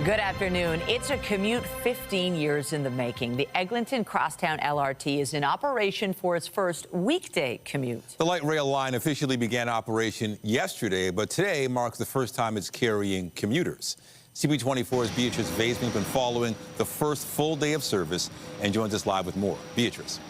Good afternoon. It's a commute 15 years in the making. The Eglinton Crosstown LRT is in operation for its first weekday commute. The light rail line officially began operation yesterday, but today marks the first time it's carrying commuters. CB24's Beatrice Vaisman has been following the first full day of service and joins us live with more. Beatrice.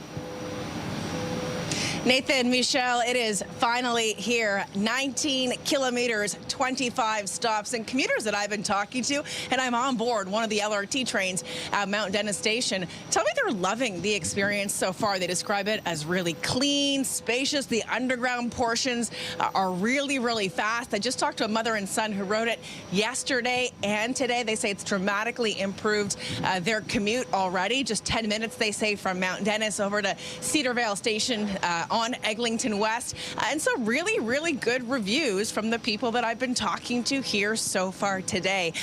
Nathan, Michelle, it is finally here. 19 kilometers, 25 stops, and commuters that I've been talking to, and I'm on board one of the LRT trains at Mount Dennis Station, tell me they're loving the experience so far. They describe it as really clean, spacious. The underground portions are really, really fast. I just talked to a mother and son who rode it yesterday and today. They say it's dramatically improved their commute already. Just 10 minutes, they say, from Mount Dennis over to Cedarvale Station on Eglinton West. And so really, really good reviews from the people that I've been talking to here so far today.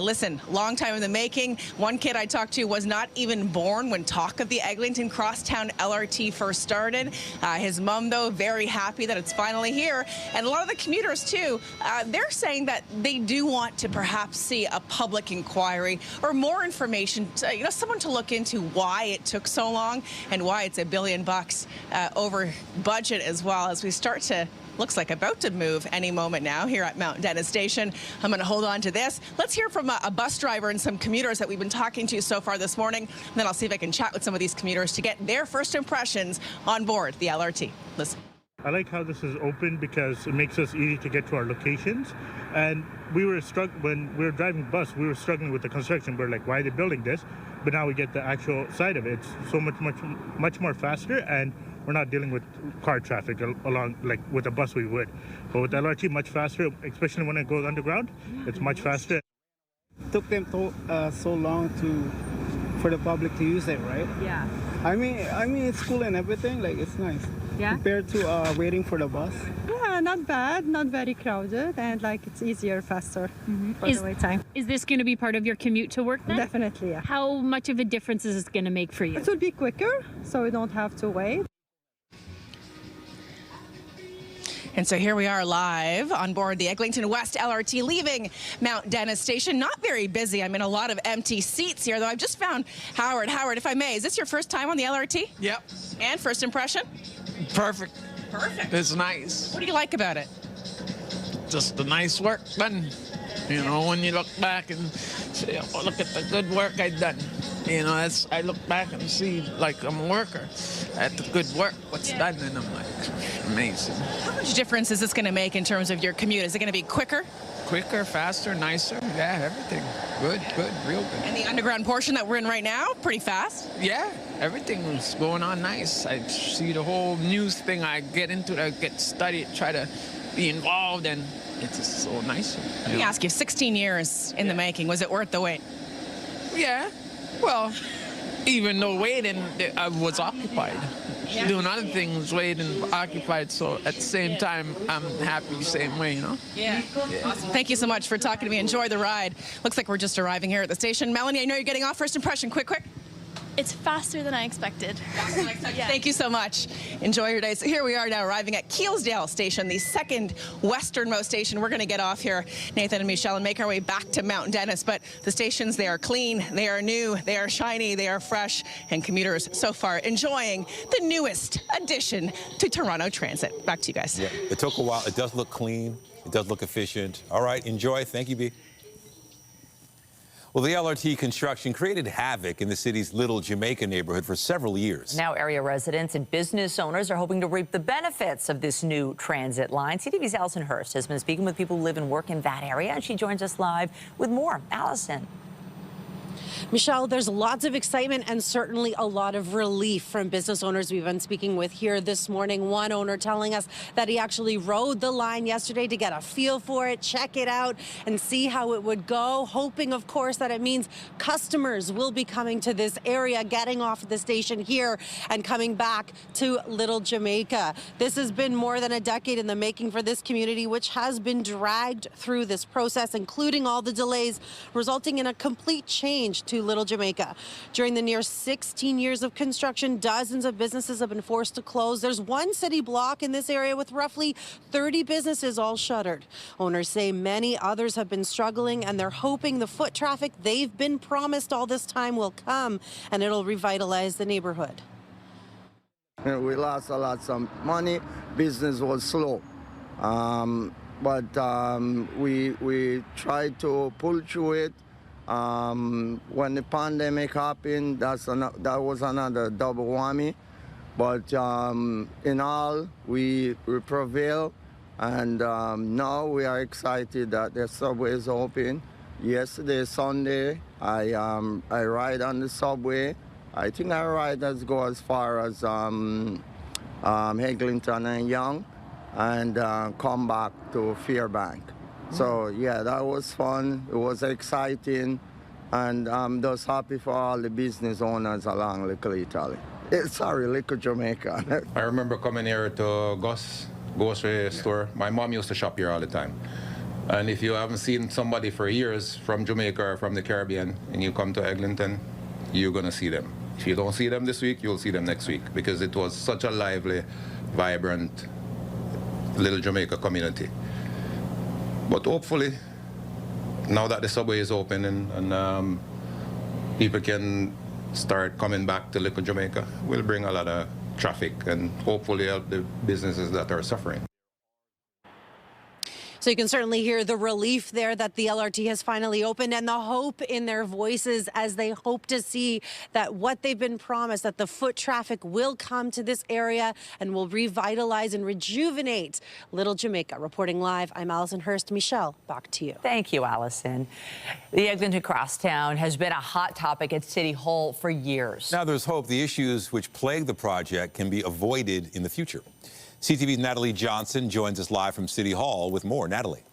Listen, long time in the making. One kid I talked to was not even born when talk of the Eglinton Crosstown LRT first started. His mom, though, very happy that it's finally here. And a lot of the commuters, too, they're saying that they do want to perhaps see a public inquiry or more information, someone to look into why it took so long and why it's $1 billion over budget, as well as we start to, looks like about to move any moment now here at Mount Dennis Station. I'm going to hold on to this. Let's hear from a bus driver and some commuters that we've been talking to so far this morning. And then I'll see if I can chat with some of these commuters to get their first impressions on board the LRT. Listen. I like how this is open because it makes us easy to get to our locations. And we were struggling when we were driving bus. We were struggling with the construction. We're like, why are they building this? But now we get the actual side of it. It's so much more faster, and we're not dealing with car traffic along like with a bus we would. But with the LRT, much faster, especially when it goes underground. It's much faster. It took them so long for the public to use it, right? Yeah. I mean, it's cool and everything. Like, it's nice. Yeah. Compared to waiting for the bus. Yeah, not bad, not very crowded, and like it's easier, faster for the wait time. Is this going to be part of your commute to work then? Definitely, yeah. How much of a difference is this going to make for you? It will be quicker, so we don't have to wait. And so here we are live on board the Eglinton West LRT leaving Mount Dennis Station. Not very busy. I'm in a lot of empty seats here, though. I've just found Howard. Howard, if I may, is this your first time on the LRT? Yep. And first impression? Perfect. Perfect. It's nice. What do you like about it? Just the nice work done. You know, when you look back and say, oh, look at the good work I done. You know, I look back and see, like, I'm a worker at the good work, what's done, and I'm like, amazing. How much difference is this going to make in terms of your commute? Is it going to be quicker? Quicker, faster, nicer, yeah, everything. Good, real good. And the underground portion that we're in right now, pretty fast? Yeah, everything's going on nice. I see the whole news thing. I get into it, I get studied, try to be involved, and it's just so nice. Let me ask you, 16 years in the making, was it worth the wait? Yeah, well, even though waiting, I was occupied. Yeah. Doing other things, waiting, occupied, so at the same time, I'm happy the same way, you know? Yeah. Awesome. Thank you so much for talking to me. Enjoy the ride. Looks like we're just arriving here at the station. Melanie, I know you're getting off. First impression, quick. It's faster than I expected. Yeah. Thank you so much. Enjoy your day. So here we are now arriving at Keelsdale Station, the second westernmost station. We're going to get off here, Nathan and Michelle, and make our way back to Mount Dennis. But the stations, they are clean, they are new, they are shiny, they are fresh, and commuters so far enjoying the newest addition to Toronto Transit. Back to you guys. Yeah, it took a while. It does look clean. It does look efficient. All right, enjoy. Thank you, B. Well, the LRT construction created havoc in the city's Little Jamaica neighborhood for several years. Now area residents and business owners are hoping to reap the benefits of this new transit line. CTV's Allison Hurst has been speaking with people who live and work in that area, and she joins us live with more. Allison. Michelle, there's lots of excitement and certainly a lot of relief from business owners we've been speaking with here this morning. One owner telling us that he actually rode the line yesterday to get a feel for it, check it out, and see how it would go, hoping, of course, that it means customers will be coming to this area, getting off at the station here and coming back to Little Jamaica. This has been more than a decade in the making for this community, which has been dragged through this process, including all the delays, resulting in a complete change approach to Little Jamaica. During the near 16 years of construction, dozens of businesses have been forced to close. There's one city block in this area with roughly 30 businesses all shuttered. Owners say many others have been struggling, and they're hoping the foot traffic they've been promised all this time will come, and it'll revitalize the neighborhood. We lost a lot of money. Business was slow. But we tried to pull through it. When the pandemic happened, that was another double whammy. But in all, we prevailed, and now we are excited that the subway is open. Yesterday, Sunday, I ride on the subway. I think I ride as far as Eglinton and Yonge, and come back to Fairbank. So yeah, that was fun. It was exciting, and I'm just happy for all the business owners along Little Italy. Sorry, Little Jamaica. I remember coming here to Gus grocery store. My mom used to shop here all the time. And if you haven't seen somebody for years from Jamaica or from the Caribbean, and you come to Eglinton, you're gonna see them. If you don't see them this week, you'll see them next week, because it was such a lively, vibrant Little Jamaica community. But hopefully, now that the subway is open and people can start coming back to Little Jamaica, we'll bring a lot of traffic and hopefully help the businesses that are suffering. So you can certainly hear the relief there that the LRT has finally opened, and the hope in their voices as they hope to see that what they've been promised, that the foot traffic will come to this area and will revitalize and rejuvenate Little Jamaica. Reporting live, I'm Allison Hurst. Michelle, back to you. Thank you, Allison. The Eglinton Crosstown has been a hot topic at City Hall for years. Now there's hope the issues which plague the project can be avoided in the future. CTV's Natalie Johnson joins us live from City Hall with more. Natalie.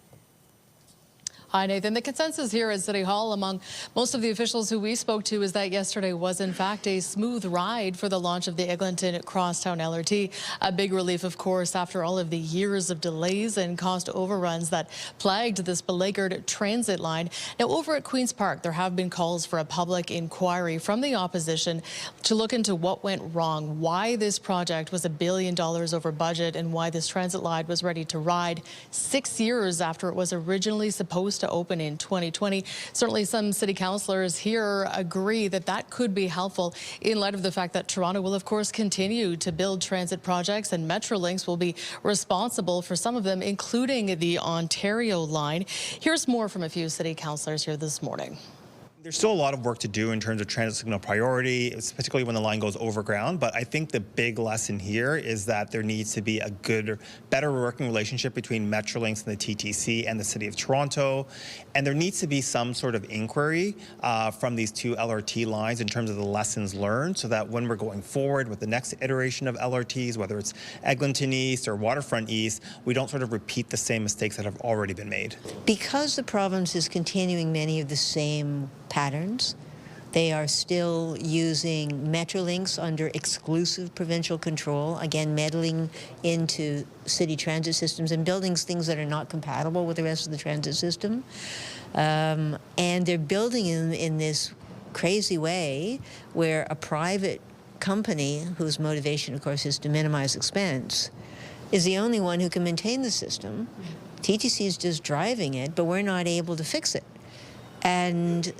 Hi, Nathan. The consensus here at City Hall among most of the officials who we spoke to is that yesterday was, in fact, a smooth ride for the launch of the Eglinton Crosstown LRT. A big relief, of course, after all of the years of delays and cost overruns that plagued this beleaguered transit line. Now, over at Queen's Park, there have been calls for a public inquiry from the opposition to look into what went wrong, why this project was $1 billion over budget, and why this transit line was ready to ride 6 years after it was originally supposed to open in 2020. Certainly some city councillors here agree that that could be helpful in light of the fact that Toronto will, of course, continue to build transit projects, and Metrolinx will be responsible for some of them, including the Ontario line. Here's more from a few city councillors here this morning. There's still a lot of work to do in terms of transit signal priority, particularly when the line goes overground. But I think the big lesson here is that there needs to be a better working relationship between Metrolinx and the TTC and the City of Toronto. And there needs to be some sort of inquiry from these two LRT lines in terms of the lessons learned, so that when we're going forward with the next iteration of LRTs, whether it's Eglinton East or Waterfront East, we don't sort of repeat the same mistakes that have already been made. Because the province is continuing many of the same patterns, they are still using Metrolinx under exclusive provincial control, again meddling into city transit systems and building things that are not compatible with the rest of the transit system. And they're building in this crazy way where a private company, whose motivation, of course, is to minimize expense, is the only one who can maintain the system. TTC is just driving it, but we're not able to fix it. And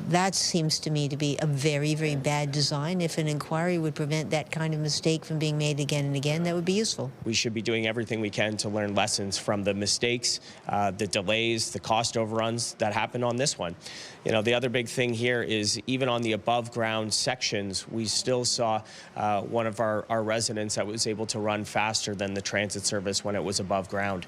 that seems to me to be a very, very bad design. If an inquiry would prevent that kind of mistake from being made again and again, that would be useful. We should be doing everything we can to learn lessons from the mistakes, the delays, the cost overruns that happened on this one. You know, the other big thing here is even on the above ground sections, we still saw one of our residents that was able to run faster than the transit service when it was above ground.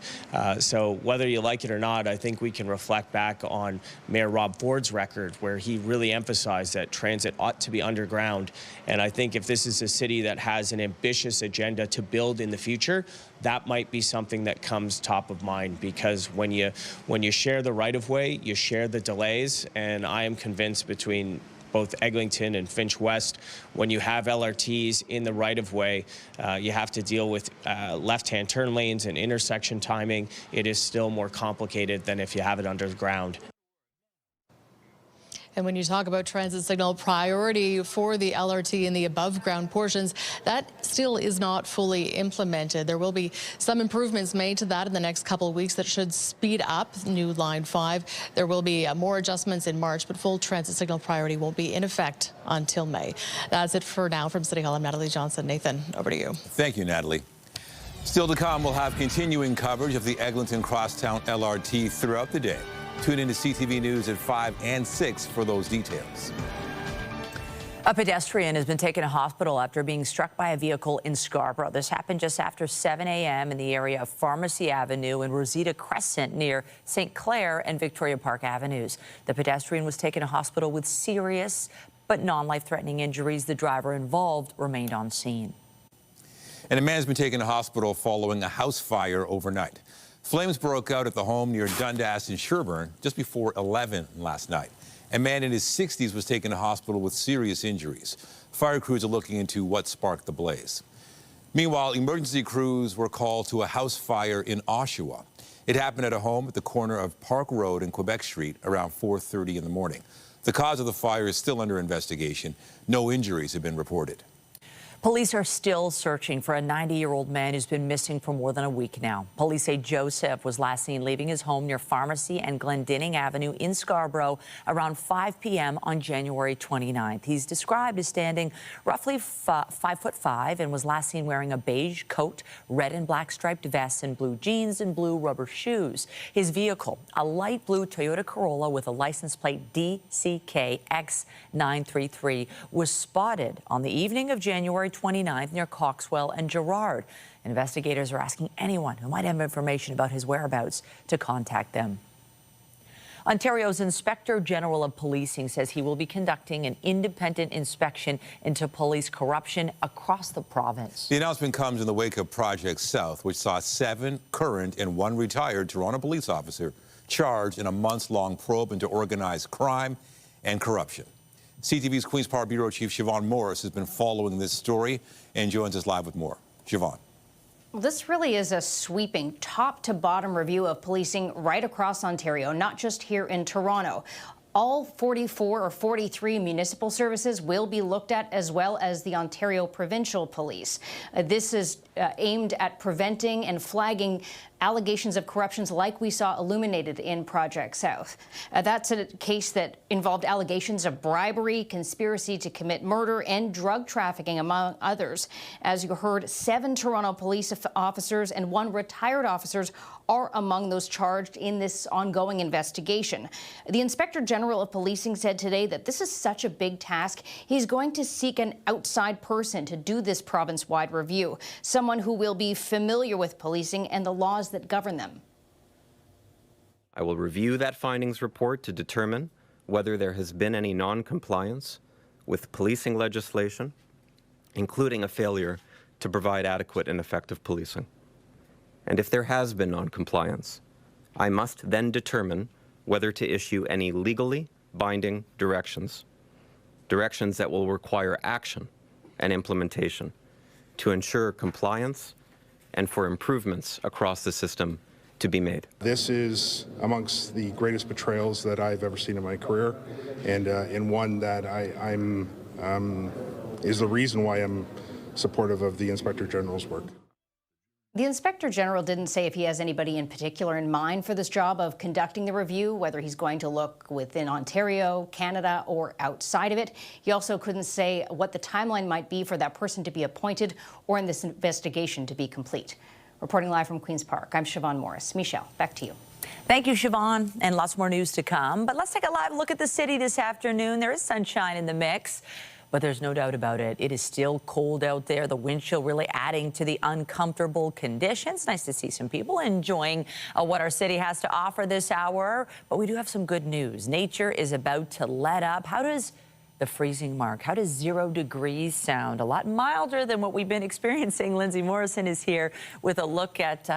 So whether you like it or not, I think we can reflect back on Mayor Rob Ford's record, where he really emphasized that transit ought to be underground. And I think if this is a city that has an ambitious agenda to build in the future, that might be something that comes top of mind, because when you share the right-of-way, you share the delays. And I am convinced between both Eglinton and Finch West, when you have LRTs in the right-of-way, you have to deal with left-hand turn lanes and intersection timing. It is still more complicated than if you have it underground. And when you talk about transit signal priority for the LRT in the above ground portions, that still is not fully implemented. There will be some improvements made to that in the next couple of weeks that should speed up new Line 5. There will be more adjustments in March, but full transit signal priority won't be in effect until May. That's it for now from City Hall. I'm Natalie Johnson. Nathan, over to you. Thank you, Natalie. Still to come, we'll have continuing coverage of the Eglinton Crosstown LRT throughout the day. Tune in to CTV News at 5 and 6 for those details. A pedestrian has been taken to hospital after being struck by a vehicle in Scarborough. This happened just after 7 a.m. in the area of Pharmacy Avenue and Rosita Crescent near St. Clair and Victoria Park Avenues. The pedestrian was taken to hospital with serious but non-life-threatening injuries. The driver involved remained on scene. And a man has been taken to hospital following a house fire overnight. Flames broke out at the home near Dundas in Sherbourne just before 11 last night. A man in his 60s was taken to hospital with serious injuries. Fire crews are looking into what sparked the blaze. Meanwhile, emergency crews were called to a house fire in Oshawa. It happened at a home at the corner of Park Road and Quebec Street around 4:30 in the morning. The cause of the fire is still under investigation. No injuries have been reported. Police are still searching for a 90-year-old man who's been missing for more than a week now. Police say Joseph was last seen leaving his home near Pharmacy and Glendinning Avenue in Scarborough around 5 p.m. on January 29th. He's described as standing roughly 5'5" and was last seen wearing a beige coat, red and black striped vest, and blue jeans and blue rubber shoes. His vehicle, a light blue Toyota Corolla with a license plate DCKX933, was spotted on the evening of January 29th near Coxwell and Gerrard. Investigators are asking anyone who might have information about his whereabouts to contact them. Ontario's Inspector General of Policing says he will be conducting an independent inspection into police corruption across the province. The announcement comes in the wake of Project South, which saw 7 current and 1 retired Toronto police officer charged in a months-long probe into organized crime and corruption. CTV's Queen's Park Bureau Chief Siobhan Morris has been following this story and joins us live with more. Siobhan. Well, this really is a sweeping top-to-bottom review of policing right across Ontario, not just here in Toronto. All 44 or 43 municipal services will be looked at, as well as the Ontario Provincial Police. This is aimed at preventing and flagging allegations of corruptions like we saw illuminated in Project South. That's a case that involved allegations of bribery, conspiracy to commit murder, and drug trafficking, among others. As you heard, 7 Toronto police officers and 1 retired officer are among those charged in this ongoing investigation. The Inspector General of Policing said today that this is such a big task, he's going to seek an outside person to do this province-wide review, someone who will be familiar with policing and the laws that govern them. I will review that findings report to determine whether there has been any non-compliance with policing legislation, including a failure to provide adequate and effective policing. And if there has been non-compliance, I must then determine whether to issue any legally binding directions that will require action and implementation to ensure compliance and for improvements across the system to be made. This is amongst the greatest betrayals that I've ever seen in my career, and one that is the reason why I'm supportive of the Inspector General's work. The Inspector General didn't say if he has anybody in particular in mind for this job of conducting the review, whether he's going to look within Ontario, Canada, or outside of it. He also couldn't say what the timeline might be for that person to be appointed or in this investigation to be complete. Reporting live from Queen's Park, I'm Siobhan Morris. Michelle, back to you. Thank you, Siobhan, and lots more news to come. But let's take a live look at the city this afternoon. There is sunshine in the mix, but there's no doubt about it. It is still cold out there. The wind chill really adding to the uncomfortable conditions. Nice to see some people enjoying what our city has to offer this hour. But we do have some good news. Nature is about to let up. How does the freezing mark, how does 0 degrees sound? A lot milder than what we've been experiencing. Lindsay Morrison is here with a look at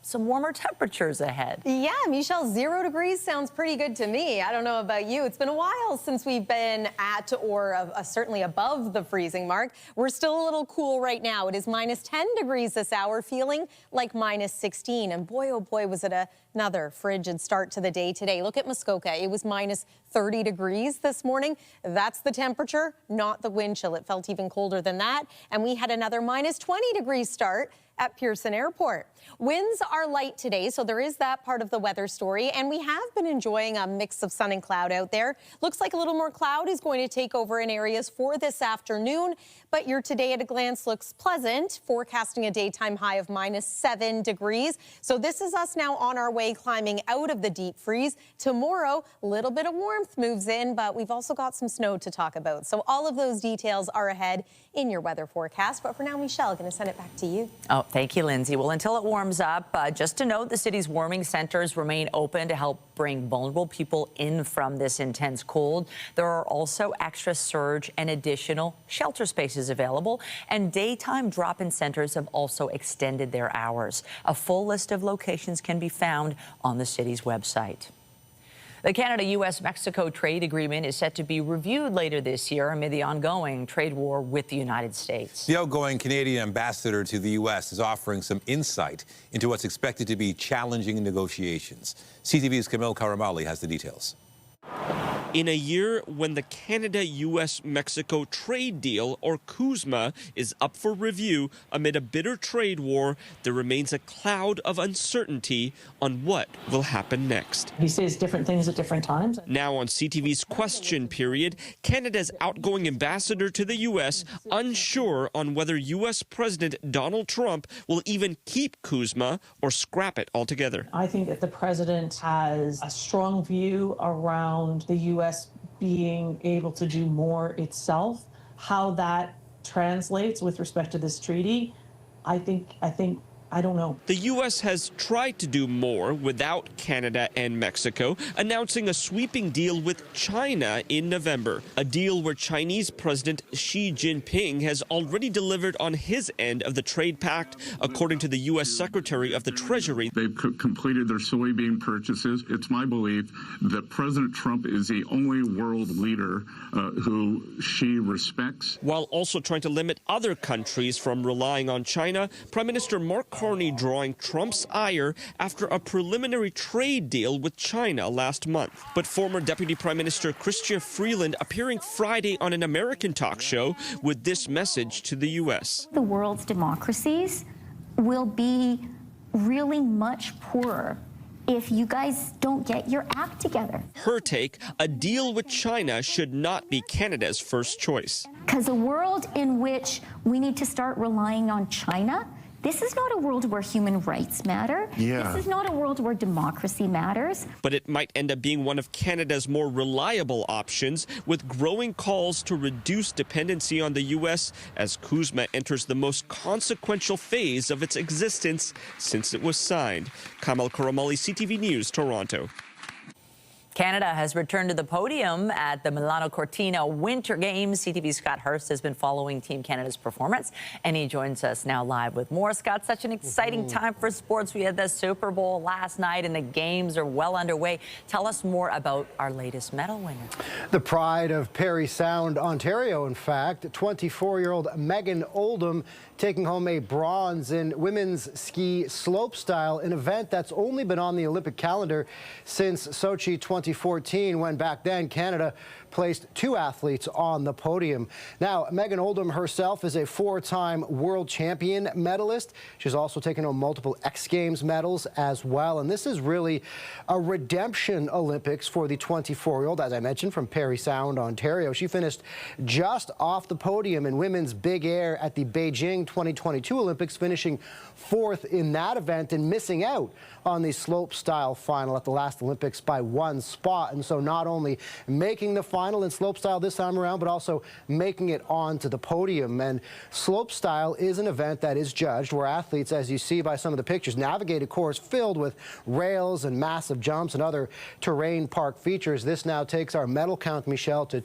some warmer temperatures ahead. Yeah, Michelle, 0 degrees sounds pretty good to me. I don't know about you. It's been a while since we've been at or certainly above the freezing mark. We're still a little cool right now. It is minus 10 degrees this hour, feeling like minus 16. And boy, oh boy, was it another frigid start to the day today. Look at Muskoka. It was minus 30 degrees this morning. That's the temperature, not the wind chill. It felt even colder than that. And we had another minus 20 degrees start at Pearson Airport. Winds are light today, so there is that part of the weather story, and we have been enjoying a mix of sun and cloud out there. Looks like a little more cloud is going to take over in areas for this afternoon, but your today at a glance looks pleasant, forecasting a daytime high of minus 7 degrees. So this is us now on our way climbing out of the deep freeze. Tomorrow, a little bit of warmth moves in, but we've also got some snow to talk about. So all of those details are ahead in your weather forecast. But for now, Michelle, going to send it back to you. Oh, thank you, Lindsay. Well, until it warms up, just to note, the city's warming centers remain open to help bring vulnerable people in from this intense cold. There are also extra surge and additional shelter spaces available, and daytime drop-in centers have also extended their hours. A full list of locations can be found on the city's website. The Canada-U.S.-Mexico trade agreement is set to be reviewed later this year amid the ongoing trade war with the United States. The outgoing Canadian ambassador to the U.S. is offering some insight into what's expected to be challenging negotiations. CTV's Camille Karamali has the details. In a year when the Canada-U.S.-Mexico trade deal, or CUSMA, is up for review amid a bitter trade war, there remains a cloud of uncertainty on what will happen next. He says different things at different times. Now on CTV's Question Period, Canada's outgoing ambassador to the U.S. unsure on whether U.S. President Donald Trump will even keep CUSMA or scrap it altogether. I think that the president has a strong view around the U.S. being able to do more itself. How that translates with respect to this treaty, I don't know. The U.S. has tried to do more without Canada and Mexico, announcing a sweeping deal with China in November, a deal where Chinese President Xi Jinping has already delivered on his end of the trade pact, according to the U.S. Secretary of the Treasury. They've completed their soybean purchases. It's my belief that President Trump is the only world leader who Xi respects. While also trying to limit other countries from relying on China, Prime Minister Mark Carney drawing Trump's ire after a preliminary trade deal with China last month. But former Deputy Prime Minister Chrystia Freeland appearing Friday on an American talk show with this message to the U.S. The world's democracies will be really much poorer if you guys don't get your act together. Her take, a deal with China should not be Canada's first choice. Because a world in which we need to start relying on China, this is not a world where human rights matter. Yeah. This is not a world where democracy matters. But it might end up being one of Canada's more reliable options, with growing calls to reduce dependency on the U.S. as CUSMA enters the most consequential phase of its existence since it was signed. Kamal Karamali, CTV News, Toronto. Canada has returned to the podium at the Milano Cortina Winter Games. CTV's Scott Hurst has been following Team Canada's performance, and he joins us now live with more. Scott, such an exciting time for sports. We had the Super Bowl last night, and the games are well underway. Tell us more about our latest medal winner. The pride of Parry Sound, Ontario, in fact, 24-year-old Megan Oldham taking home a bronze in women's ski slopestyle, an event that's only been on the Olympic calendar since Sochi 2014, when back then Canada placed 2 athletes on the podium. Now, Megan Oldham herself is a 4-time world champion medalist. She's also taken home multiple X Games medals as well. And this is really a redemption Olympics for the 24-year-old, as I mentioned, from Parry Sound, Ontario. She finished just off the podium in women's big air at the Beijing 2022 Olympics, finishing 4th in that event and missing out on the slope style final at the last Olympics by 1 spot. And so not only making the final, final in slopestyle this time around, but also making it onto the podium. And slopestyle is an event that is judged where athletes, as you see by some of the pictures, navigate a course filled with rails and massive jumps and other terrain park features. This now takes our medal count, Michelle, to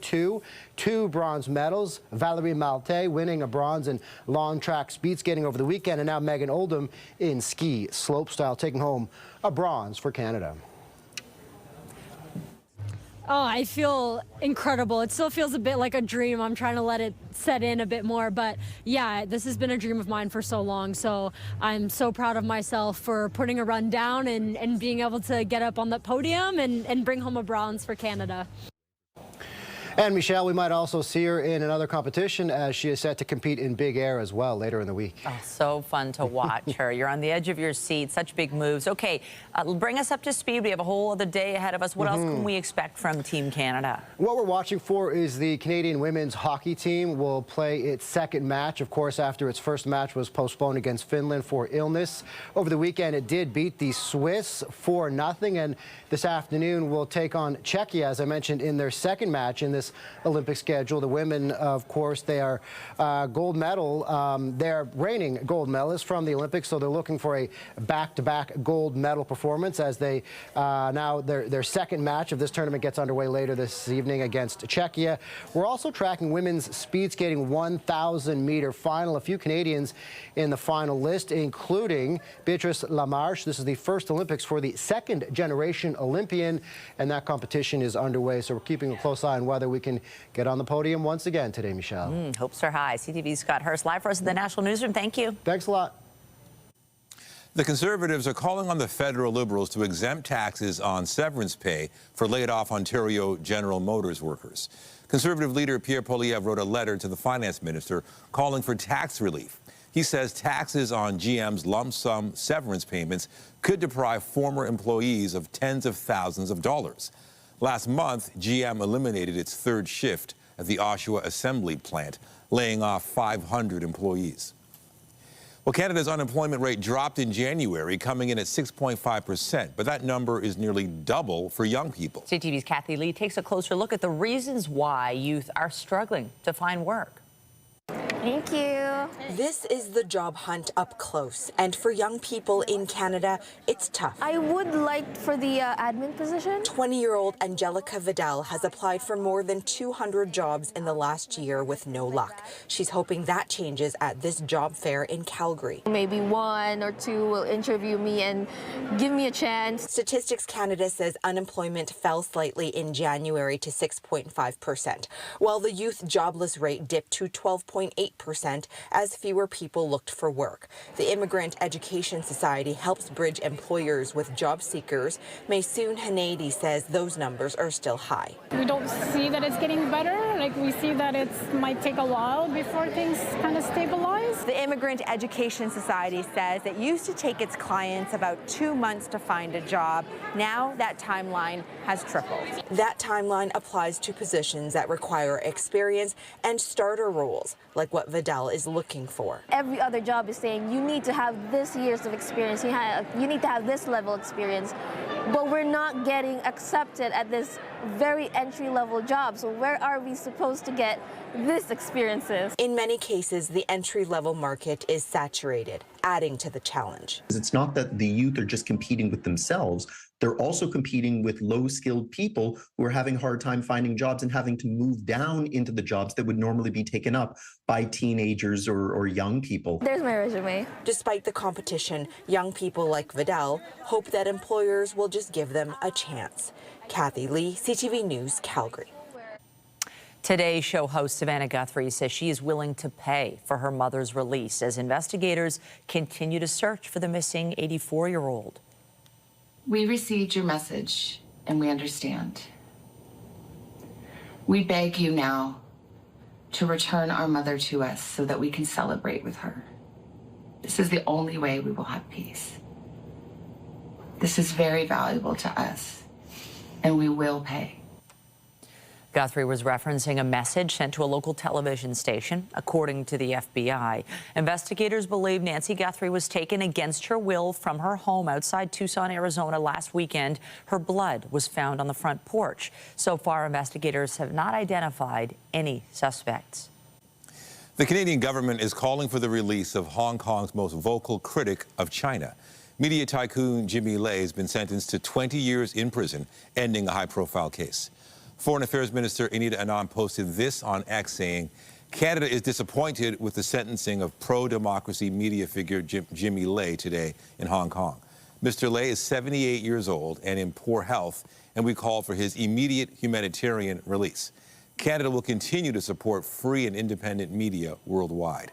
two bronze medals. Valerie Malte winning a bronze in long track speed skating over the weekend, and now Megan Oldham in ski slopestyle taking home a bronze for Canada. Oh, I feel incredible. It still feels a bit like a dream. I'm trying to let it set in a bit more. But yeah, this has been a dream of mine for so long. So I'm so proud of myself for putting a run down and being able to get up on the podium and bring home a bronze for Canada. And Michelle, we might also see her in another competition as she is set to compete in big air as well later in the week. Oh, so fun to watch her. You're on the edge of your seat. Such big moves. Okay, bring us up to speed. We have a whole other day ahead of us. What else can we expect from Team Canada? What we're watching for is the Canadian women's hockey team will play its second match, of course, after its first match was postponed against Finland for illness. Over the weekend, it did beat the Swiss 4-0, and this afternoon will take on Czechia, as I mentioned, in their second match in this Olympic schedule. The women, of course, they are gold medal. They're reigning gold medalists from the Olympics, so they're looking for a back-to-back gold medal performance as they now their second match of this tournament gets underway later this evening against Czechia. We're also tracking women's speed skating 1,000-meter final. A few Canadians in the final list, including Beatrice Lamarche. This is the first Olympics for the second-generation Olympian, and that competition is underway, so we're keeping a close eye on whether we can get on the podium once again today, Michelle. Hopes are high. CTV's Scott Hurst live for us at the National Newsroom. Thank you. Thanks a lot. The Conservatives are calling on the federal Liberals to exempt taxes on severance pay for laid-off Ontario General Motors workers. Conservative leader Pierre Poilievre wrote a letter to the finance minister calling for tax relief. He says taxes on GM's lump sum severance payments could deprive former employees of tens of thousands of dollars. Last month, GM eliminated its third shift at the Oshawa assembly plant, laying off 500 employees. Well, Canada's unemployment rate dropped in January, coming in at 6.5%, but that number is nearly double for young people. CTV's Kathy Lee takes a closer look at the reasons why youth are struggling to find work. Thank you. This is the job hunt up close, and for young people in Canada, it's tough. I would like for the admin position. 20-year-old Angelica Vidal has applied for more than 200 jobs in the last year with no luck. She's hoping that changes at this job fair in Calgary. Maybe one or two will interview me and give me a chance. Statistics Canada says unemployment fell slightly in January to 6.5%, while the youth jobless rate dipped to 12.8% as fewer people looked for work. The Immigrant Education Society helps bridge employers with job seekers. Maysoon Hanady says those numbers are still high. We don't see that it's getting better. Like, we see that it might take a while before things kind of stabilize. The Immigrant Education Society says it used to take its clients about 2 months to find a job. Now that timeline has tripled. That timeline applies to positions that require experience and starter roles, like what Vidal is looking for. Every other job is saying you need to have this years of experience, you need to have this level experience, but we're not getting accepted at this very entry-level job. So where are we supposed to get this experiences? In many cases, the entry-level market is saturated, adding to the challenge. It's not that the youth are just competing with themselves. They're also competing with low-skilled people who are having a hard time finding jobs and having to move down into the jobs that would normally be taken up by teenagers or young people. There's my resume. Despite the competition, young people like Vidal hope that employers will just give them a chance. Kathy Lee, CTV News, Calgary. Today's show host Savannah Guthrie says she is willing to pay for her mother's release as investigators continue to search for the missing 84-year-old. We received your message, and we understand. We beg you now to return our mother to us so that we can celebrate with her. This is the only way we will have peace. This is very valuable to us, and we will pay. Guthrie was referencing a message sent to a local television station. According to the FBI, investigators believe Nancy Guthrie was taken against her will from her home outside Tucson, Arizona last weekend. Her blood was found on the front porch. So far, investigators have not identified any suspects. The Canadian government is calling for the release of Hong Kong's most vocal critic of China. Media tycoon Jimmy Lai has been sentenced to 20 years in prison, ending a high-profile case. Foreign Affairs Minister Anita Anand posted this on X, saying, Canada is disappointed with the sentencing of pro-democracy media figure Jimmy Lai today in Hong Kong. Mr. Lai is 78 years old and in poor health, and we call for his immediate humanitarian release. Canada will continue to support free and independent media worldwide.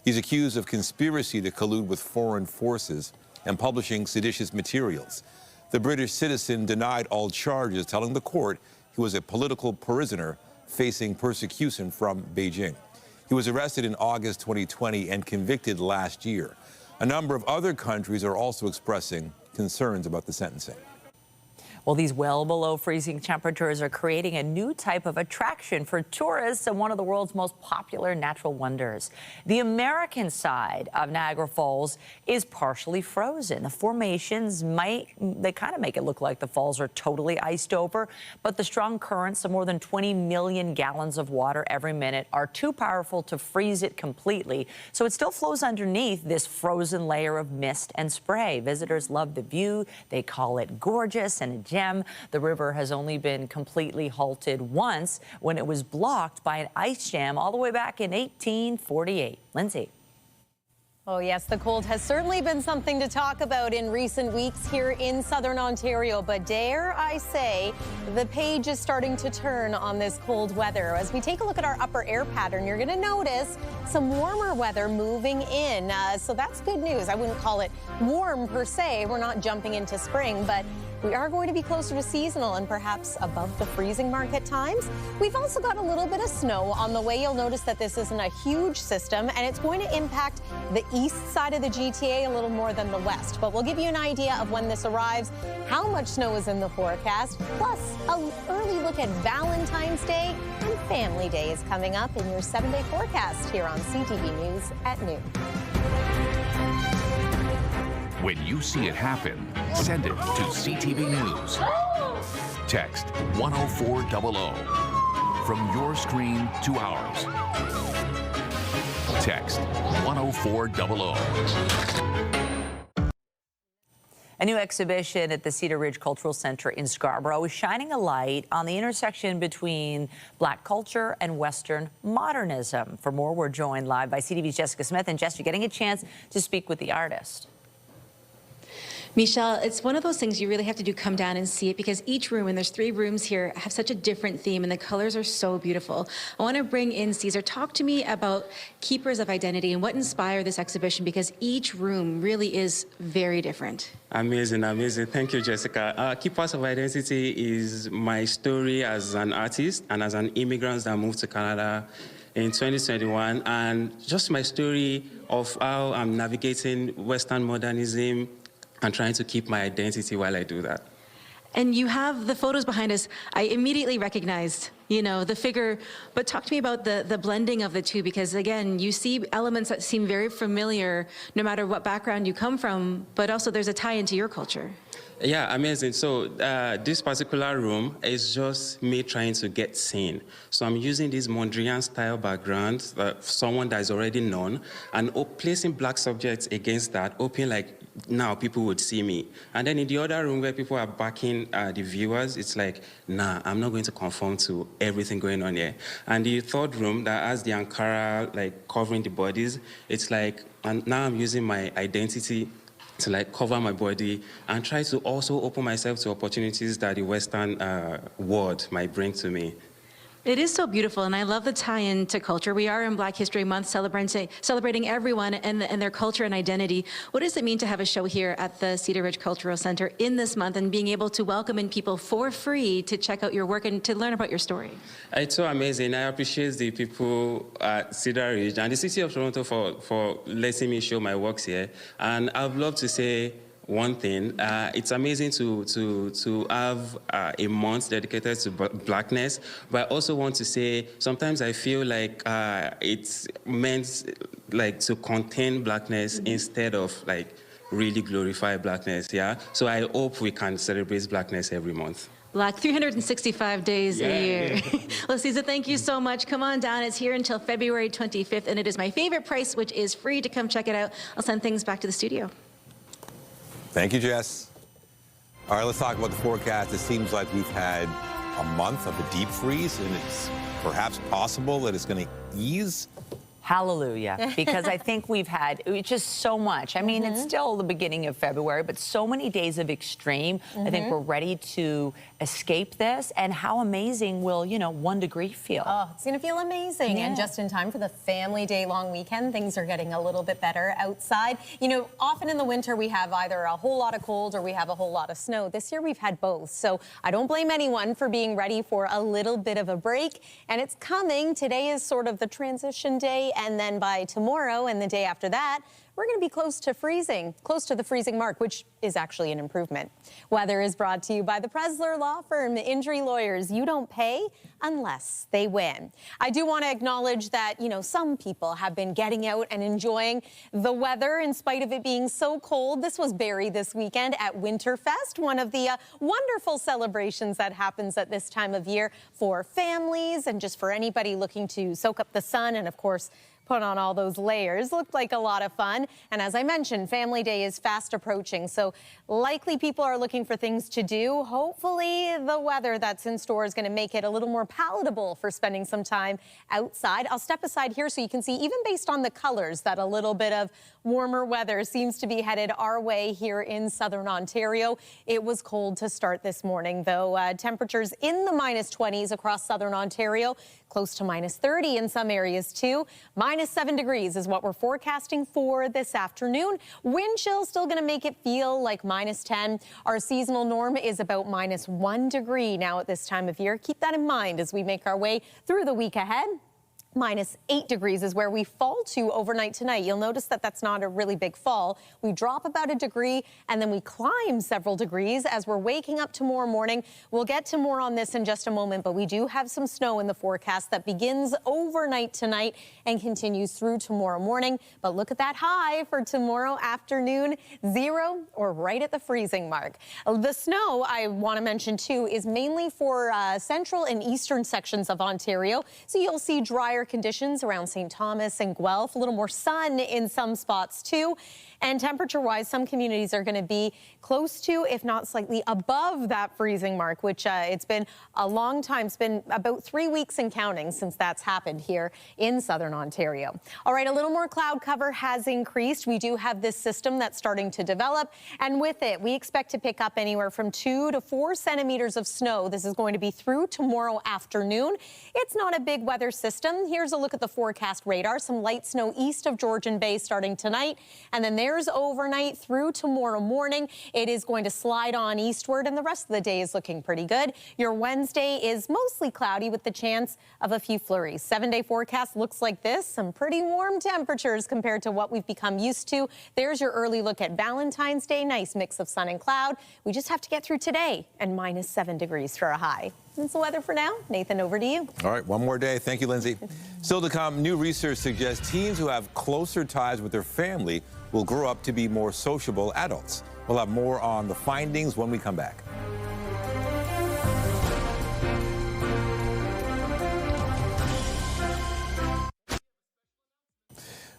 He's accused of conspiracy to collude with foreign forces and publishing seditious materials. The British citizen denied all charges, telling the court he was a political prisoner facing persecution from Beijing. He was arrested in August 2020 and convicted last year. A number of other countries are also expressing concerns about the sentencing. Well, these well below freezing temperatures are creating a new type of attraction for tourists and one of the world's most popular natural wonders. The American side of Niagara Falls is partially frozen. The formations they kind of make it look like the falls are totally iced over, but the strong currents of more than 20 million gallons of water every minute are too powerful to freeze it completely. So it still flows underneath this frozen layer of mist and spray. Visitors love the view. They call it gorgeous and a gem. The river has only been completely halted once when it was blocked by an ice jam all the way back in 1848. Lindsay. Oh, yes, the cold has certainly been something to talk about in recent weeks here in southern Ontario. But dare I say, the page is starting to turn on this cold weather. As we take a look at our upper air pattern, you're going to notice some warmer weather moving in. So that's good news. I wouldn't call it warm per se. We're not jumping into spring, but we are going to be closer to seasonal and perhaps above the freezing mark at times. We've also got a little bit of snow on the way. You'll notice that this isn't a huge system, and it's going to impact the east side of the GTA a little more than the west. But we'll give you an idea of when this arrives, how much snow is in the forecast, plus an early look at Valentine's Day and Family Day is coming up in your 7-day forecast here on CTV News at noon. When you see it happen, send it to CTV News. Text 10400 from your screen to ours. Text 10400. A new exhibition at the Cedar Ridge Cultural Center in Scarborough is shining a light on the intersection between Black culture and Western modernism. For more, we're joined live by CTV's Jessica Smith. And Jess, you're getting a chance to speak with the artist. Michelle, it's one of those things you really have to come down and see it, because each room, and there's 3 rooms here, have such a different theme, and the colors are so beautiful. I want to bring in Cesar. Talk to me about Keepers of Identity and what inspired this exhibition, because each room really is very different. Amazing, amazing. Thank you, Jessica. Keepers of Identity is my story as an artist and as an immigrant that moved to Canada in 2021, and just my story of how I'm navigating Western modernism and trying to keep my identity while I do that. And you have the photos behind us. I immediately recognized, the figure, but talk to me about the blending of the two, because again, you see elements that seem very familiar no matter what background you come from, but also there's a tie into your culture. Yeah, amazing. So this particular room is just me trying to get seen. So I'm using this Mondrian style background, someone that is already known, and placing Black subjects against that, hoping like now people would see me. And then in the other room where people are backing the viewers, it's like, nah, I'm not going to conform to everything going on here. And the third room that has the Ankara like covering the bodies, it's like, and now I'm using my identity to like cover my body and try to also open myself to opportunities that the Western world might bring to me. It is so beautiful, and I love the tie-in to culture. We are in Black History Month, celebrating everyone and their culture and identity. What does it mean to have a show here at the Cedar Ridge Cultural Center in this month and being able to welcome in people for free to check out your work and to learn about your story? It's so amazing. I appreciate the people at Cedar Ridge and the City of Toronto for letting me show my works here. And I'd love to say, one thing. It's amazing to have a month dedicated to blackness, but I also want to say sometimes I feel like it's meant like to contain blackness instead of like really glorify blackness. Yeah. So I hope we can celebrate blackness every month. Black 365 days a year. Well, Cesar, thank you so much. Come on down. It's here until February 25th, and it is my favorite price, which is free to come check it out. I'll send things back to the studio. Thank you, Jess. All right, let's talk about the forecast. It seems like we've had a month of a deep freeze, and it's perhaps possible that it's going to ease. Hallelujah, because I think we've had just so much. I mean, it's still the beginning of February, but so many days of extreme. I think we're ready to escape this. And how amazing will, 1 degree feel? Oh, it's going to feel amazing. And just in time for the family day long weekend, things are getting a little bit better outside. Often in the winter, we have either a whole lot of cold or we have a whole lot of snow. This year, we've had both. So I don't blame anyone for being ready for a little bit of a break. And it's coming. Today is sort of the transition day. And then by tomorrow and the day after that, we're going to be close to the freezing mark, which is actually an improvement. Weather is brought to you by the Presler Law Firm, Injury Lawyers. You don't pay unless they win. I do want to acknowledge that, some people have been getting out and enjoying the weather in spite of it being so cold. This was Barrie this weekend at Winterfest, one of the wonderful celebrations that happens at this time of year for families and just for anybody looking to soak up the sun and, of course, put on all those layers. Looked like a lot of fun. And as I mentioned, Family Day is fast approaching, so likely people are looking for things to do. Hopefully the weather that's in store is going to make it a little more palatable for spending some time outside. I'll step aside here so you can see, even based on the colors, that a little bit of warmer weather seems to be headed our way here in southern Ontario. It was cold to start this morning, though. Temperatures in the -20s across southern Ontario, close to -30 in some areas too. -7 degrees is what we're forecasting for this afternoon. Wind chill still going to make it feel like -10. Our seasonal norm is about -1 degree now at this time of year. Keep that in mind as we make our way through the week ahead. -8 degrees is where we fall to overnight tonight. You'll notice that that's not a really big fall. We drop about 1 degree and then we climb several degrees as we're waking up tomorrow morning. We'll get to more on this in just a moment, but we do have some snow in the forecast that begins overnight tonight and continues through tomorrow morning. But look at that high for tomorrow afternoon, 0 or right at the freezing mark. The snow, I want to mention too, is mainly for central and eastern sections of Ontario. So you'll see drier conditions around St. Thomas and Guelph, a little more sun in some spots too. And temperature-wise, some communities are going to be close to, if not slightly above that freezing mark, which it's been a long time. It's been about 3 weeks and counting since that's happened here in southern Ontario. All right, a little more cloud cover has increased. We do have this system that's starting to develop, and with it, we expect to pick up anywhere from 2 to 4 centimeters of snow. This is going to be through tomorrow afternoon. It's not a big weather system. Here's a look at the forecast radar. Some light snow east of Georgian Bay starting tonight, and then there's overnight through tomorrow morning. It is going to slide on eastward, and the rest of the day is looking pretty good. Your Wednesday is mostly cloudy with the chance of a few flurries. 7-day forecast looks like this. Some pretty warm temperatures compared to what we've become used to. There's your early look at Valentine's Day. Nice mix of sun and cloud. We just have to get through today, and -7 degrees for a high. That's the weather for now. Nathan, over to you. All right, one more day. Thank you, Lindsay. Still to come, new research suggests teens who have closer ties with their family will grow up to be more sociable adults. We'll have more on the findings when we come back.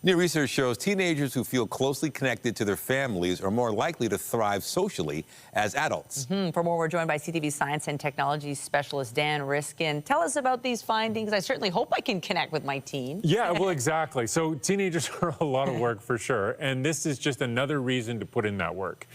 New research shows teenagers who feel closely connected to their families are more likely to thrive socially as adults. For more, we're joined by CTV Science and Technology Specialist Dan Riskin. Tell us about these findings. I certainly hope I can connect with my teen. Yeah, well, exactly. So teenagers are a lot of work for sure, and this is just another reason to put in that work.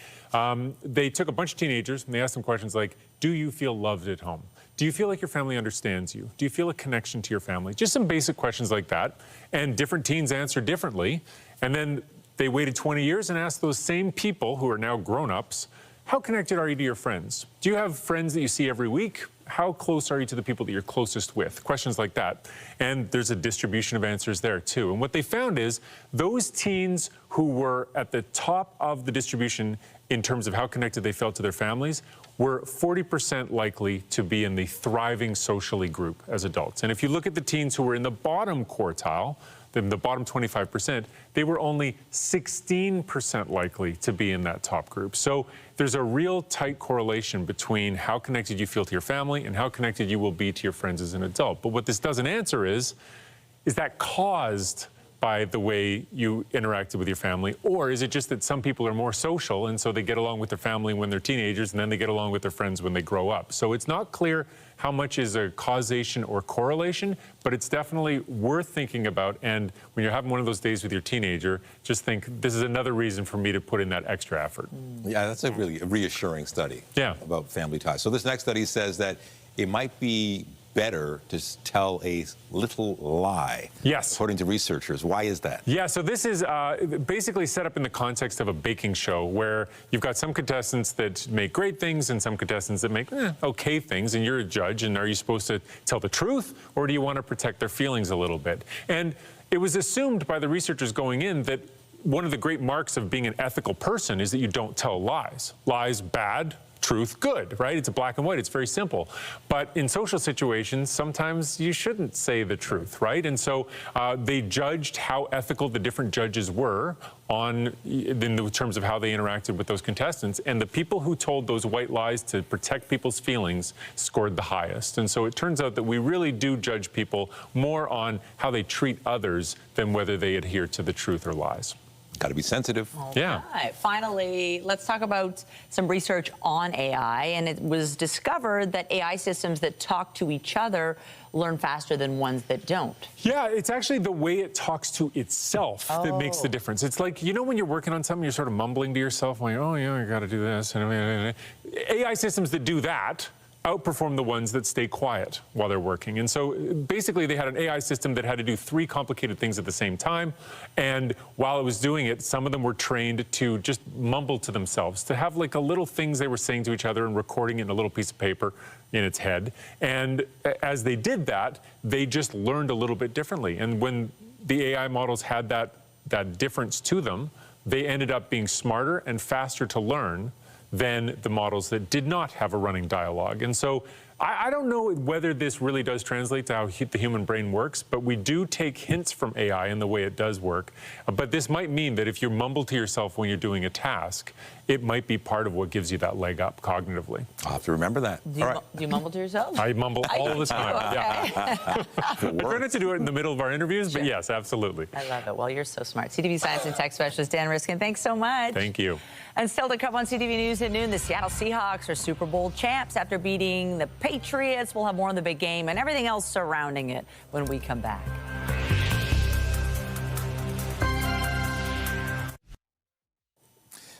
They took a bunch of teenagers and they asked them questions like, do you feel loved at home? Do you feel like your family understands you? Do you feel a connection to your family? Just some basic questions like that. And different teens answer differently. And then they waited 20 years and asked those same people who are now grown-ups, how connected are you to your friends? Do you have friends that you see every week? how close are you to the people that you're closest with? Questions like that. And there's a distribution of answers there too. And what they found is those teens who were at the top of the distribution in terms of how connected they felt to their families were 40% likely to be in the thriving socially group as adults. And if you look at the teens who were in the bottom quartile, the bottom 25%, they were only 16% likely to be in that top group. So there's a real tight correlation between how connected you feel to your family and how connected you will be to your friends as an adult. But what this doesn't answer is that caused by the way you interacted with your family? Or is it just that some people are more social and so they get along with their family when they're teenagers and then they get along with their friends when they grow up? So it's not clear how much is a causation or correlation, but it's definitely worth thinking about. And when you're having one of those days with your teenager, just think, this is another reason for me to put in that extra effort. Yeah, that's a really reassuring study about family ties. So this next study says that it might be better to tell a little lie. Yes. According to researchers. Why is that? Yeah, so this is basically set up in the context of a baking show where you've got some contestants that make great things and some contestants that make okay things, and you're a judge, and are you supposed to tell the truth, or do you want to protect their feelings a little bit? And it was assumed by the researchers going in that one of the great marks of being an ethical person is that you don't tell lies. Lies, bad. Truth, good, right? It's a black and white. It's very simple. But in social situations, sometimes you shouldn't say the truth, right? And so they judged how ethical the different judges were in terms of how they interacted with those contestants. And the people who told those white lies to protect people's feelings scored the highest. And so it turns out that we really do judge people more on how they treat others than whether they adhere to the truth or lies. Got to be sensitive. Yeah. Right. Finally, let's talk about some research on AI. And it was discovered that AI systems that talk to each other learn faster than ones that don't. Yeah, it's actually the way it talks to itself that makes the difference. It's like, you know, when you're working on something, you're sort of mumbling to yourself, like, oh, yeah, I got to do this. AI systems that do that outperform the ones that stay quiet while they're working. And so basically they had an AI system that had to do 3 complicated things at the same time. And while it was doing it, some of them were trained to just mumble to themselves, to have like a little things they were saying to each other and recording it in a little piece of paper in its head. And as they did that, they just learned a little bit differently. And when the AI models had that difference to them, they ended up being smarter and faster to learn than the models that did not have a running dialogue. And so I don't know whether this really does translate to how the human brain works, but we do take hints from AI in the way it does work. But this might mean that if you mumble to yourself when you're doing a task, it might be part of what gives you that leg up cognitively. I'll have to remember that. Do you mumble to yourself? I mumble all the time. Okay. Yeah. I try not to do it in the middle of our interviews, but yes, absolutely. I love it. Well, you're so smart. CTV Science and Tech Specialist Dan Riskin, thanks so much. Thank you. And still to come on CTV News at noon, the Seattle Seahawks are Super Bowl champs after beating the Patriots. We'll have more on the big game and everything else surrounding it when we come back.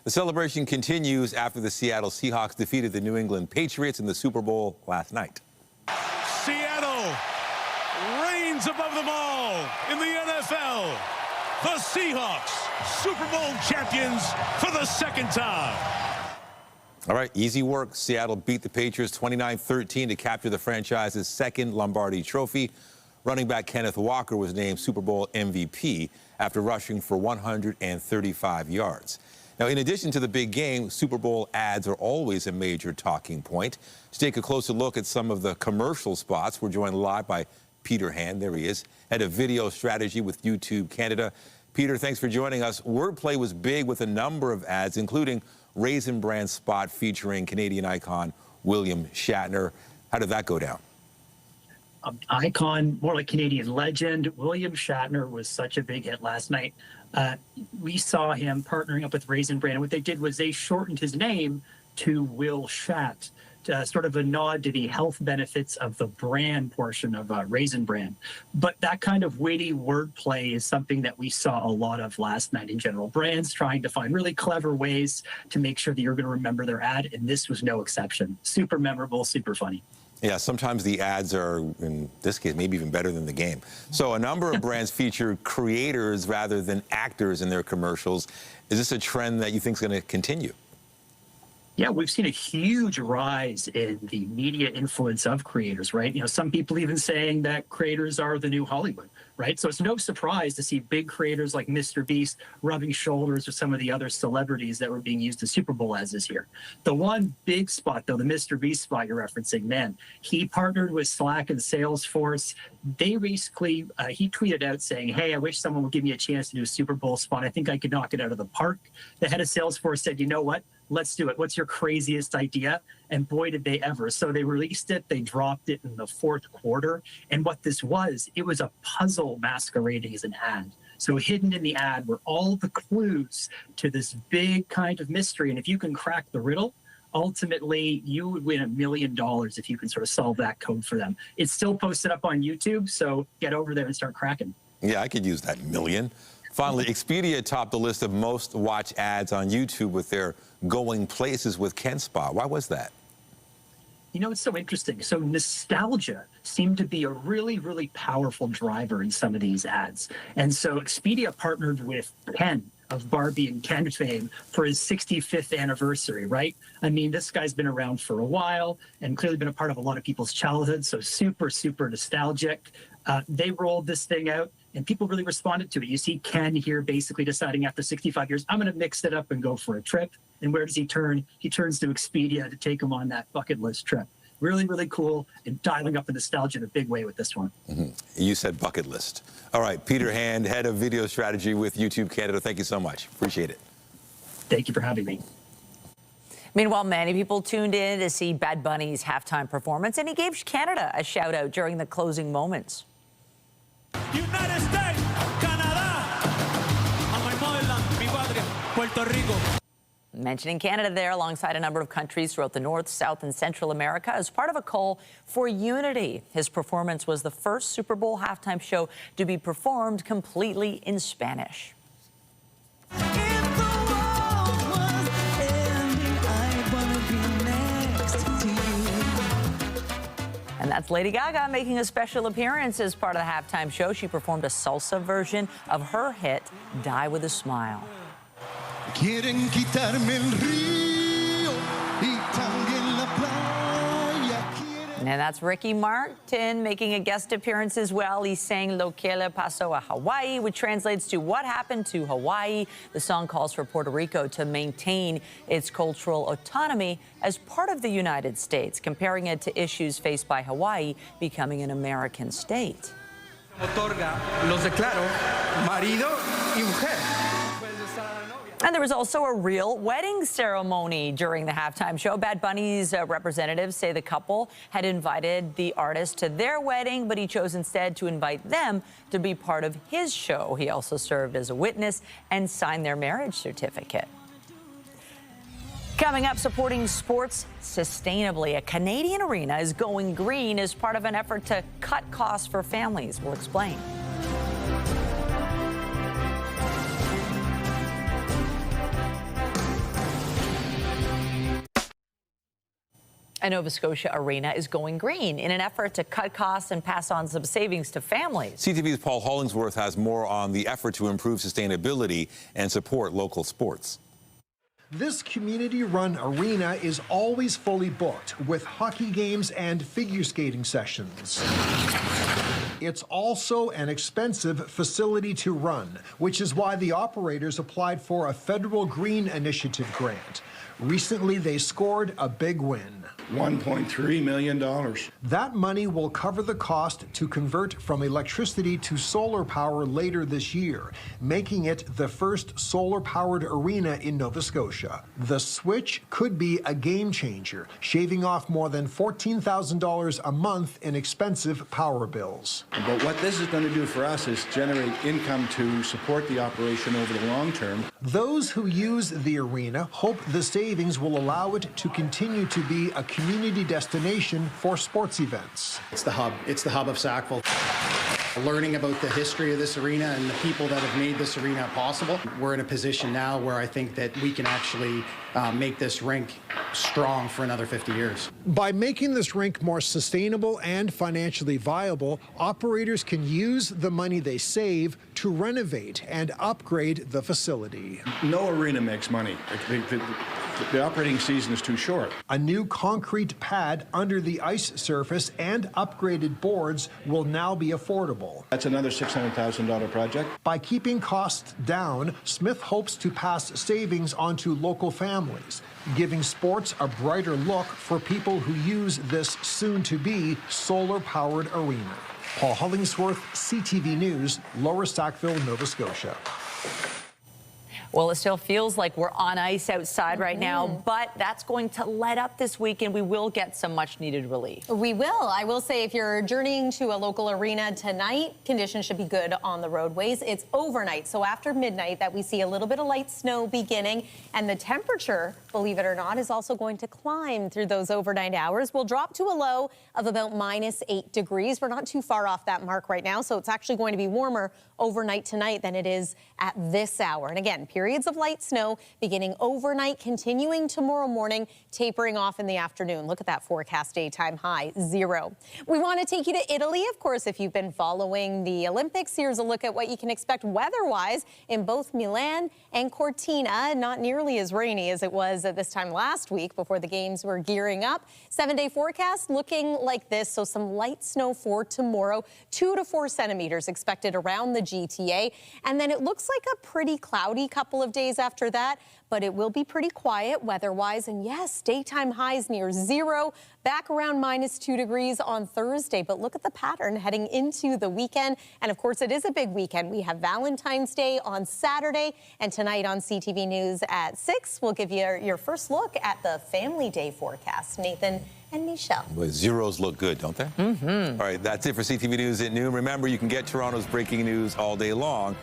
The celebration continues after the Seattle Seahawks defeated the New England Patriots in the Super Bowl last night. Seattle reigns above them all in the NFL. The Seahawks, Super Bowl champions for the second time. All right, easy work. Seattle beat the Patriots 29-13 to capture the franchise's second Lombardi trophy. Running back Kenneth Walker was named Super Bowl MVP after rushing for 135 yards. Now, in addition to the big game, Super Bowl ads are always a major talking point. To take a closer look at some of the commercial spots, we're joined live by Peter Hand. There he is, head of video strategy with YouTube Canada. Peter, thanks for joining us. Wordplay was big with a number of ads, including Raisin Bran spot featuring Canadian icon William Shatner. How did that go down? Icon, more like Canadian legend. William Shatner was such a big hit last night. We saw him partnering up with Raisin Bran. What they did was they shortened his name to Will Shat, sort of a nod to the health benefits of the bran portion of Raisin Bran. But that kind of witty wordplay is something that we saw a lot of last night in general. Brands trying to find really clever ways to make sure that you're going to remember their ad, and this was no exception. Super memorable, super funny. Yeah, sometimes the ads are, in this case, maybe even better than the game. So a number of brands feature creators rather than actors in their commercials. Is this a trend that you think is going to continue? Yeah, we've seen a huge rise in the media influence of creators, right? You know, some people even saying that creators are the new Hollywood, right? So it's no surprise to see big creators like Mr. Beast rubbing shoulders with some of the other celebrities that were being used to Super Bowl ads this year. The one big spot, though, the Mr. Beast spot you're referencing, man, he partnered with Slack and Salesforce. They basically, he tweeted out saying, hey, I wish someone would give me a chance to do a Super Bowl spot. I think I could knock it out of the park. The head of Salesforce said, you know what? Let's do it. What's your craziest idea? And boy, did they ever. So they released it. They dropped it in the fourth quarter. And what this was, it was a puzzle masquerading as an ad. So hidden in the ad were all the clues to this big kind of mystery. And if you can crack the riddle, ultimately you would win $1 million if you can sort of solve that code for them. It's still posted up on YouTube. So get over there and start cracking. Yeah, I could use that million. Finally, Expedia topped the list of most watched ads on YouTube with their Going Places with Ken spot. Why was that? You know, it's so interesting. So nostalgia seemed to be a really, really powerful driver in some of these ads. And so Expedia partnered with Ken of Barbie and Ken fame for his 65th anniversary, right? I mean, this guy's been around for a while and clearly been a part of a lot of people's childhood. So super, super nostalgic. They rolled this thing out and people really responded to it. You see Ken here basically deciding after 65 years, I'm going to mix it up and go for a trip. And where does he turn? He turns to Expedia to take him on that bucket list trip. Really, really cool and dialing up the nostalgia in a big way with this one. You said bucket list. All right, Peter Hand, head of video strategy with YouTube Canada. Thank you so much. Appreciate it. Thank you for having me. Meanwhile, many people tuned in to see Bad Bunny's halftime performance, and he gave Canada a shout out during the closing moments. United States, Canada, and my motherland, mi patria, Puerto Rico. Mentioning Canada there alongside a number of countries throughout the North, South, and Central America as part of a call for unity. His performance was the first Super Bowl halftime show to be performed completely in Spanish. And that's Lady Gaga making a special appearance as part of the halftime show. She performed a salsa version of her hit, Die With a Smile. Quieren quitarme el río y también la playa. And that's Ricky Martin making a guest appearance as well. He sang Lo que le pasó a Hawaii, which translates to What Happened to Hawaii. The song calls for Puerto Rico to maintain its cultural autonomy as part of the United States, comparing it to issues faced by Hawaii becoming an American state. Otorga, los declaro marido y mujer. And there was also a real wedding ceremony during the halftime show. Bad Bunny's representatives say the couple had invited the artist to their wedding, but he chose instead to invite them to be part of his show. He also served as a witness and signed their marriage certificate. Coming up, supporting sports sustainably. A Canadian arena is going green as part of an effort to cut costs for families. We'll explain. A Nova Scotia arena is going green in an effort to cut costs and pass on some savings to families. CTV's Paul Hollingsworth has more on the effort to improve sustainability and support local sports. This community-run arena is always fully booked with hockey games and figure skating sessions. It's also an expensive facility to run, which is why the operators applied for a federal Green Initiative grant. Recently, they scored a big win. $1.3 million. That money will cover the cost to convert from electricity to solar power later this year, making it the first solar-powered arena in Nova Scotia. The switch could be a game changer, shaving off more than $14,000 a month in expensive power bills. But what this is going to do for us is generate income to support the operation over the long term. Those who use the arena hope the savings will allow it to continue to be a community destination for sports events. It's the hub. It's the hub of Sackville. Learning about the history of this arena and the people that have made this arena possible. We're in a position now where I think that we can actually make this rink strong for another 50 years. By making this rink more sustainable and financially viable, operators can use the money they save to renovate and upgrade the facility. No arena makes money. The operating season is too short. A new concrete pad under the ice surface and upgraded boards will now be affordable. That's another $600,000 project. By keeping costs down, Smith hopes to pass savings on to local families, giving sports a brighter look for people who use this soon-to-be solar-powered arena. Paul Hollingsworth, CTV News, Lower Sackville, Nova Scotia. Well, it still feels like we're on ice outside right now, but that's going to let up this weekend. We will get some much-needed relief. We will. I will say if you're journeying to a local arena tonight, conditions should be good on the roadways. It's overnight, so after midnight that we see a little bit of light snow beginning, and the temperature, believe it or not, is also going to climb through those overnight hours. We'll drop to a low of about -8 degrees. We're not too far off that mark right now, so it's actually going to be warmer overnight tonight than it is at this hour. And again, periods of light snow beginning overnight, continuing tomorrow morning, tapering off in the afternoon. Look at that forecast daytime high, 0. We want to take you to Italy, of course, if you've been following the Olympics. Here's a look at what you can expect weather-wise in both Milan and Cortina. Not nearly as rainy as it was at this time last week before the games were gearing up. 7-day forecast looking like this, so some light snow for tomorrow, 2 to 4 centimeters expected around the GTA, and then it looks like a pretty cloudy couple of days after that, but it will be pretty quiet weather-wise, and yes, daytime highs near 0, back around -2 degrees on Thursday. But look at the pattern heading into the weekend, and of course it is a big weekend. We have Valentine's Day on Saturday, and tonight on CTV News at 6, we'll give you your first look at the Family Day forecast. Nathan and Michelle. Well, zeros look good, don't they? All right, that's it for CTV News at noon. Remember, you can get Toronto's breaking news all day long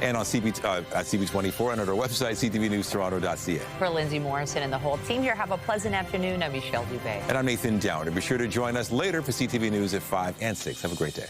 and on at CB24 and at our website, ctvnewstoronto.ca. For Lindsay Morrison and the whole team here, have a pleasant afternoon. I'm Michelle Dubé. And I'm Nathan Downer. Be sure to join us later for CTV News at 5 and 6. Have a great day.